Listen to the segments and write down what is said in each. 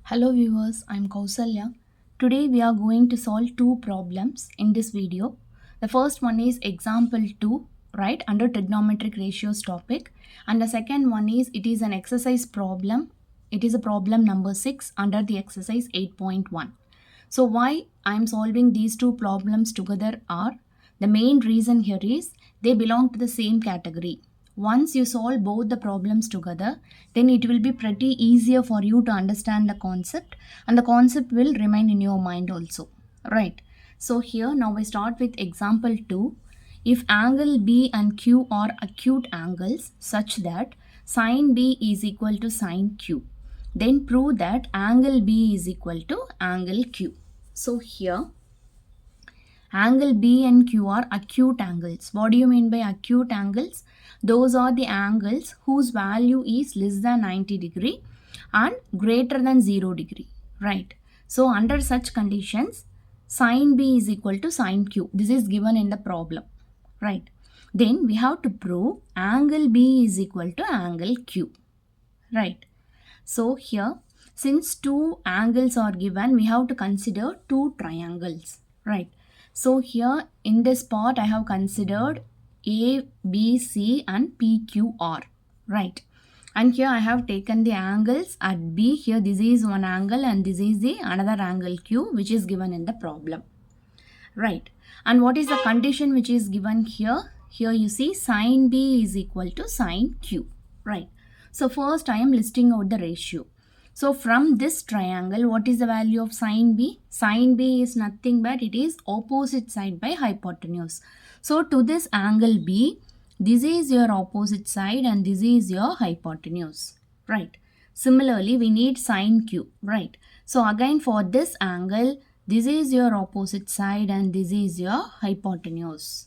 Hello viewers, I'm Kausalya. Today we are going to solve two problems in this video. The first one is example 2, right, under trigonometric ratios topic, and the second one is it is an exercise problem. It is a problem number 6 under the exercise 8.1. So why I'm solving these two problems together are the main reason here is they belong to the same category. Once you solve both the problems together, then it will be pretty easier for you to understand the concept, and the concept will remain in your mind also, right? So here now we start with example 2. If angle B and Q are acute angles such that sin B is equal to sin Q, then prove that angle B is equal to angle Q. So here angle B and Q are acute angles. What do you mean by acute angles? Those are the angles whose value is less than 90 degree and greater than 0 degree, right? So under such conditions, sin B is equal to sin Q. This is given in the problem, right? Then we have to prove angle B is equal to angle Q, right? So here, since two angles are given, we have to consider two triangles, right? So here in this part, I have considered A, B, C and P, Q, R, right? And here I have taken the angles at B. Here this is one angle and this is the another angle Q, which is given in the problem, right? And what is the condition which is given here? Here you see sin B is equal to sin Q, right? So first I am listing out the ratio. So from this triangle, what is the value of sin B? Sin B is nothing but it is opposite side by hypotenuse. So to this angle B, this is your opposite side and this is your hypotenuse, right? Similarly, we need sin Q, right? So again for this angle, this is your opposite side and this is your hypotenuse,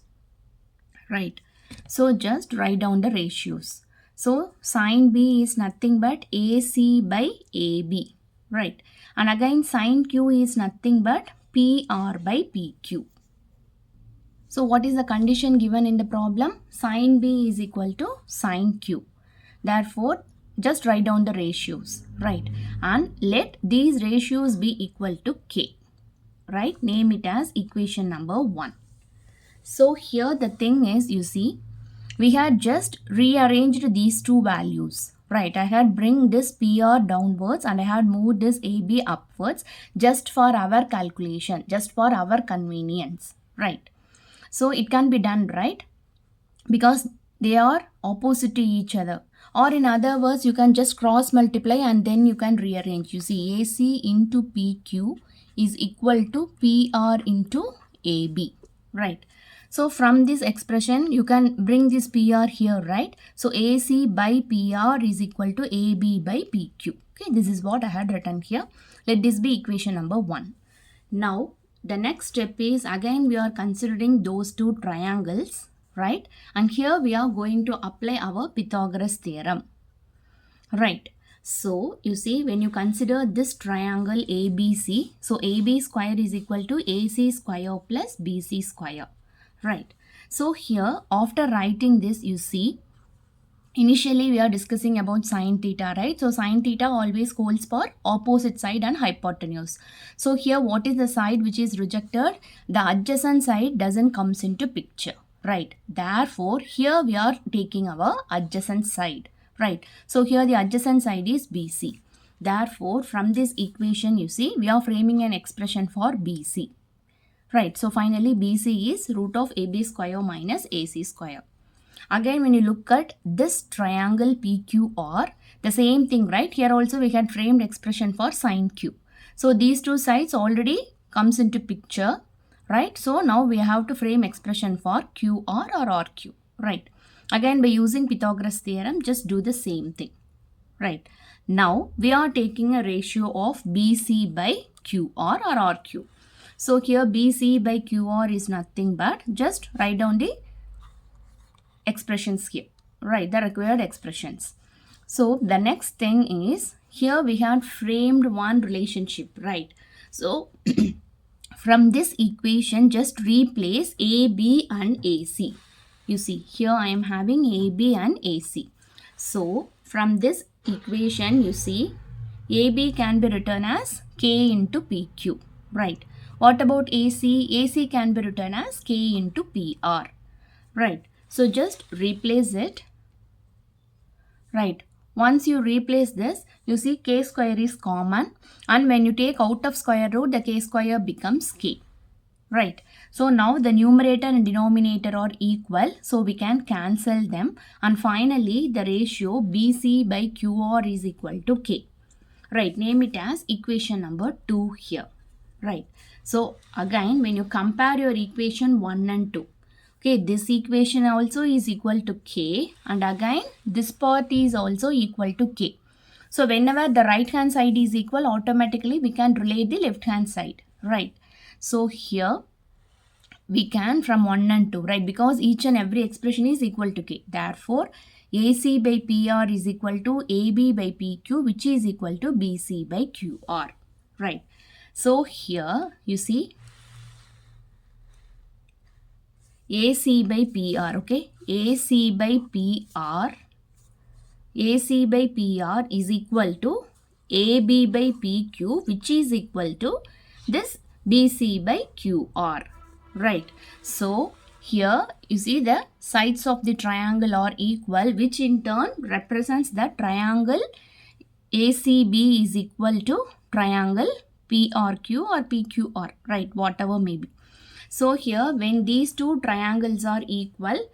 right? So just write down the ratios. So sin B is nothing but AC by AB, right? And again sin Q is nothing but PR by PQ. So what is the condition given in the problem? Sin B is equal to sin Q. Therefore, just write down the ratios, right? And let these ratios be equal to K, right? Name it as equation number 1. So here the thing is, you see, we had just rearranged these two values, right? I had bring this PR downwards and I had moved this AB upwards just for our calculation, just for our convenience, right? So it can be done, right? Because they are opposite to each other. Or in other words, you can just cross multiply and then you can rearrange. You see AC into PQ is equal to PR into AB, right? So from this expression, you can bring this PR here, right? So AC by PR is equal to AB by PQ. Okay, this is what I had written here. Let this be equation number 1. Now, the next step is again we are considering those two triangles, right? And here we are going to apply our Pythagoras theorem, right? So you see, when you consider this triangle ABC, so AB square is equal to AC square plus BC square, right? So here after writing this, you see, initially we are discussing about sin theta, right? So sin theta always holds for opposite side and hypotenuse. So here what is the side which is rejected? The adjacent side doesn't comes into picture, right? Therefore here we are taking our adjacent side, right? So here the adjacent side is BC. Therefore from this equation, you see, we are framing an expression for BC, right? So finally BC is root of AB square minus AC square. Again, when you look at this triangle PQR, the same thing, right? Here also we had framed expression for sin Q. So these two sides already comes into picture, right? So now we have to frame expression for QR or RQ, right? Again, by using Pythagoras theorem, just do the same thing, right? Now we are taking a ratio of BC by QR or RQ. So here BC by QR is nothing but just write down the expressions here, right? The required expressions. So the next thing is, here we had framed one relationship, right? So from this equation, just replace AB and AC. You see, here I am having AB and AC. So from this equation, you see, AB can be written as K into PQ, right? What about AC? AC can be written as K into PR, right? So just replace it, right? Once you replace this, you see K square is common, and when you take out of square root, the K square becomes K, right? So now the numerator and denominator are equal, so we can cancel them, and finally the ratio BC by QR is equal to K. Right, name it as equation number 2 here. Right. So again, when you compare your equation 1 and 2, okay, this equation also is equal to K, and again this part is also equal to K. So whenever the right hand side is equal, automatically we can relate the left hand side. Right. So here we can from 1 and 2, right? Because each and every expression is equal to K. Therefore, AC by PR is equal to AB by PQ, which is equal to BC by QR, right? So here you see AC by PR, okay? AC by PR is equal to AB by PQ, which is equal to this BC by QR, right? So here you see the sides of the triangle are equal, which in turn represents the triangle ACB is equal to triangle PRQ or PQR, right? Whatever may be. So here when these two triangles are equal,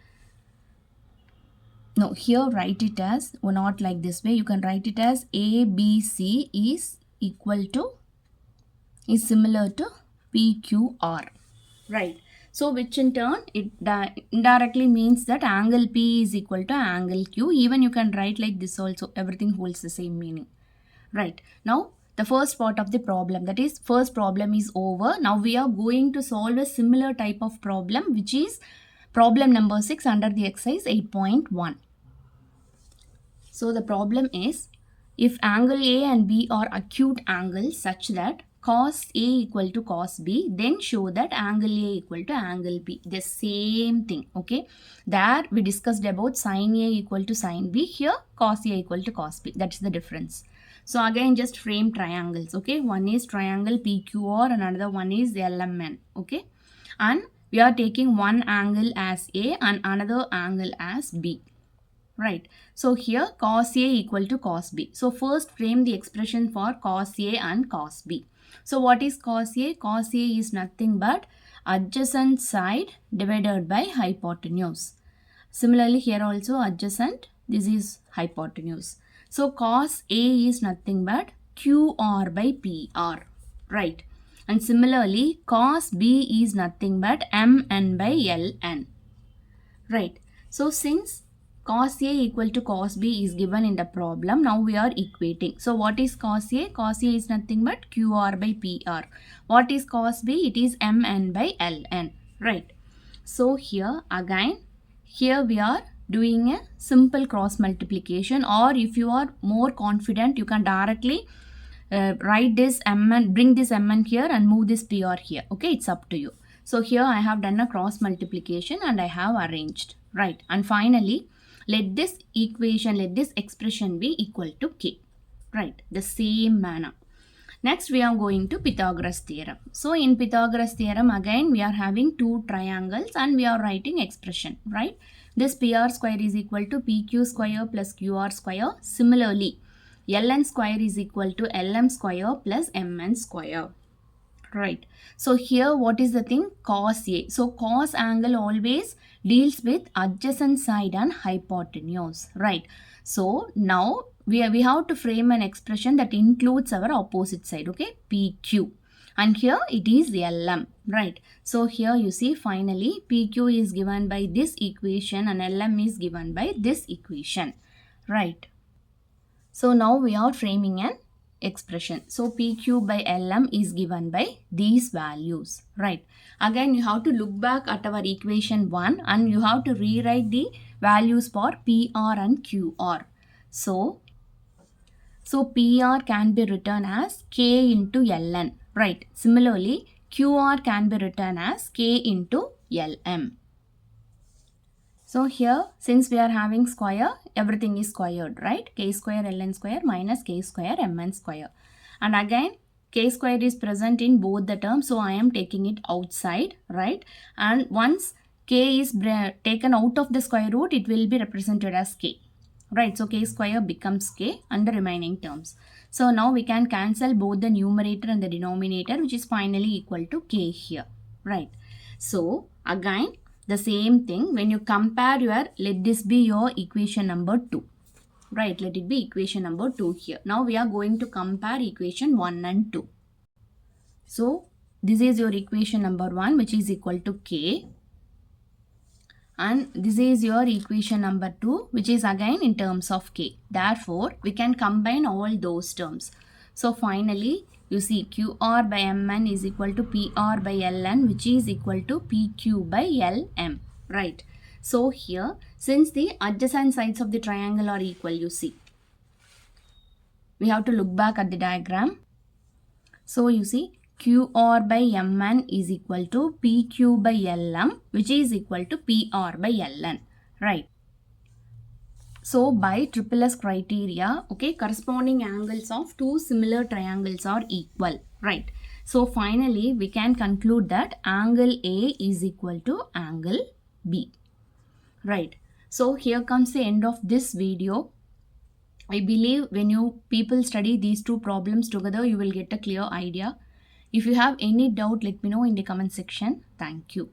no, here write it as, or not like this way, you can write it as ABC is equal to, is similar to PQR, right? So which in turn, it indirectly means that angle P is equal to angle Q. Even you can write like this also, everything holds the same meaning, right? Now the first part of the problem, that is first problem is over. Now we are going to solve a similar type of problem, which is problem number 6 under the exercise 8.1. So the problem is, if angle A and B are acute angles such that cos A equal to cos B, then show that angle A equal to angle B. The same thing, okay? There we discussed about sin A equal to sin B. Here cos A equal to cos B. That's the difference. So again, just frame triangles, okay? One is triangle PQR and another one is LMN, okay? And we are taking one angle as A and another angle as B, right? So here cos A equal to cos B. So first frame the expression for cos A and cos B. So what is cos A? Cos A is nothing but adjacent side divided by hypotenuse. Similarly here also adjacent, this is hypotenuse. So cos A is nothing but QR by PR, right? And similarly cos B is nothing but MN by LN, right? So since cos A equal to cos B is given in the problem, now we are equating. So what is cos A? Cos A is nothing but QR by PR. What is cos B? It is MN by LN, right? So here again, here we are doing a simple cross multiplication, or if you are more confident, you can directly write this MN, bring this MN here and move this PR here, okay? It's up to you. So here I have done a cross multiplication and I have arranged, right? And finally, let this equation, let this expression be equal to K, right? The same manner. Next we are going to Pythagoras theorem. So in Pythagoras theorem again we are having two triangles and we are writing expression, right? This PR square is equal to PQ square plus QR square. Similarly, LN square is equal to LM square plus MN square, right? So here what is the thing? Cos A. So cos angle always deals with adjacent side and hypotenuse, right? So now we have to frame an expression that includes our opposite side, okay? PQ. And here it is LM, right? So here you see finally PQ is given by this equation and LM is given by this equation, right? So now we are framing an expression. So PQ by LM is given by these values, right? Again, you have to look back at our equation 1 and you have to rewrite the values for PR and QR. So PR can be written as K into LN, right? Similarly, QR can be written as K into LM. So here, since we are having square, everything is squared, right? K square ln square minus K square mn square. And again, K square is present in both the terms, so I am taking it outside, right? And once K is taken out of the square root, it will be represented as K, right? So K square becomes K and the remaining terms. So now we can cancel both the numerator and the denominator, which is finally equal to K here, right? So again, the same thing, when you compare your, let this be your equation number 2, right? Let it be equation number 2 here. Now we are going to compare equation 1 and 2. So this is your equation number 1, which is equal to K. And this is your equation number 2, which is again in terms of K. Therefore, we can combine all those terms. So finally, you see QR by Mn is equal to PR by Ln, which is equal to PQ by Lm, right? So here, since the adjacent sides of the triangle are equal, you see, we have to look back at the diagram. So you see, QR by Mn is equal to PQ by Lm, which is equal to PR by Ln, right? So by triple S criteria, okay, corresponding angles of two similar triangles are equal, right? So finally, we can conclude that angle A is equal to angle B, right? So here comes the end of this video. I believe when you people study these two problems together, you will get a clear idea. If you have any doubt, let me know in the comment section. Thank you.